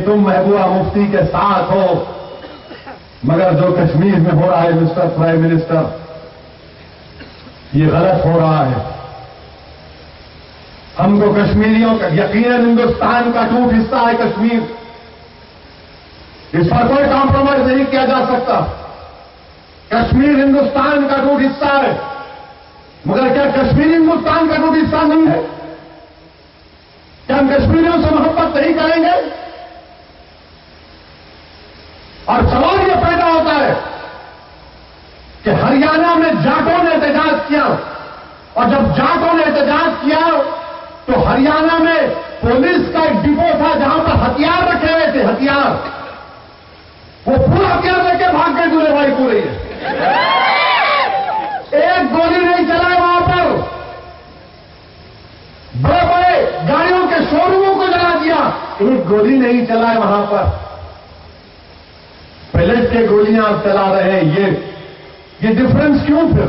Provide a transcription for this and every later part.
तुम महबूबा मुफ्ती के साथ हो, मगर जो कश्मीर में हो रहा है मिस्टर प्राइम मिनिस्टर, ये गलत हो रहा है। हमको कश्मीरियों का यकीनन हिंदुस्तान का टूट हिस्सा है कश्मीर, इस पर कोई कॉम्प्रोमाइज नहीं किया जा सकता। कश्मीर हिंदुस्तान का टूट हिस्सा है, मगर क्या कश्मीर हिंदुस्तान का टूट हिस्सा नहीं है? क्या हम कश्मीरियों से मोहब्बत नहीं करेंगे? और सवाल यह पैदा होता है कि हरियाणा में जाटों ने एहतजाज किया, और जब जाटों ने एहतजाज किया तो हरियाणा में पुलिस का एक डिपो था जहां पर हथियार रखे हुए थे, हथियार, वो पूरा हथियार लेके भाग गए दूल्हे भाई पूरे। एक गोली नहीं चलाए वहां पर, बड़े बड़े गाड़ियों के शोरूमों को जला दिया, एक गोली नहीं चलाए वहां पर। पैलेट के गोलियां आप चला रहे हैं, ये डिफरेंस क्यों? फिर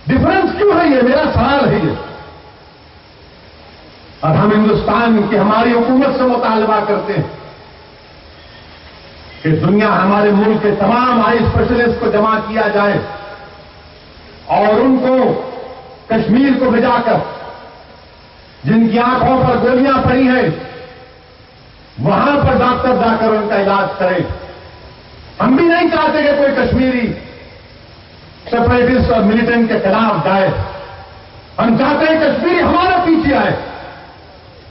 डिफरेंस क्यों है? ये मेरा सवाल है ये। और हम हिंदुस्तान की हमारी हुकूमत से मुतालबा करते हैं कि दुनिया हमारे मुल्क के तमाम आई स्पेशलिस्ट को जमा किया जाए और उनको कश्मीर को भिजाकर, जिनकी आंखों पर गोलियां पड़ी हैं, वहां पर डॉक्टर जाकर उनका इलाज करें। हम भी नहीं चाहते कि कोई कश्मीरी सेपरेटिस्ट और मिलिटेंट के खिलाफ जाए। हम चाहते हैं कश्मीरी हमारा पीछे आए,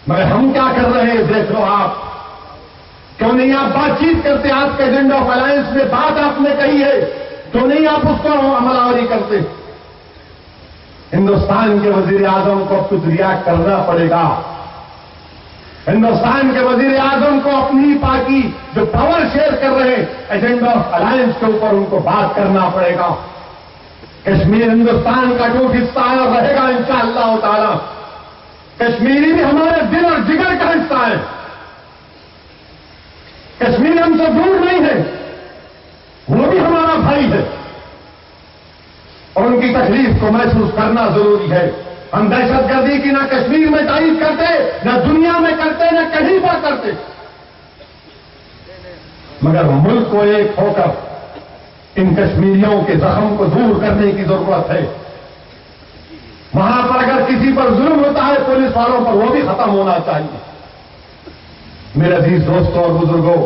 मगर हम क्या कर रहे हैं देख लो आप। क्यों नहीं आप बातचीत करते? आपके एजेंडा ऑफ अलायंस में बात आपने कही है, क्यों नहीं आप उसको अमलावरी करते? हिंदुस्तान के वजीर आजम को कुछ रिएक्ट करना पड़ेगा। हिंदुस्तान के वजीर आजम को अपनी पार्टी जो पावर शेयर कर रहे हैं एजेंडा ऑफ अलायंस के ऊपर, उनको बात करना पड़ेगा। कश्मीर हिंदुस्तान का टूट हिस्सा है और रहेगा इंशाअल्लाह ताला। कश्मीरी भी हमारे दिल और जिगर का हिस्सा है। कश्मीर हमसे दूर नहीं है, वो भी हमारा भाई है और उनकी तकलीफ को महसूस करना जरूरी है। हम दहशतगर्दी की ना कश्मीर में तारीफ करते, ना दुनिया में करते, ना कहीं पर करते, मगर मुल्क को एक होकर इन कश्मीरियों के जख्म को दूर करने की जरूरत है। वहां पर अगर किसी पर जुल्म होता है पुलिस वालों पर, वो भी खत्म होना चाहिए। मेरे अजीज दोस्तों और बुजुर्गों,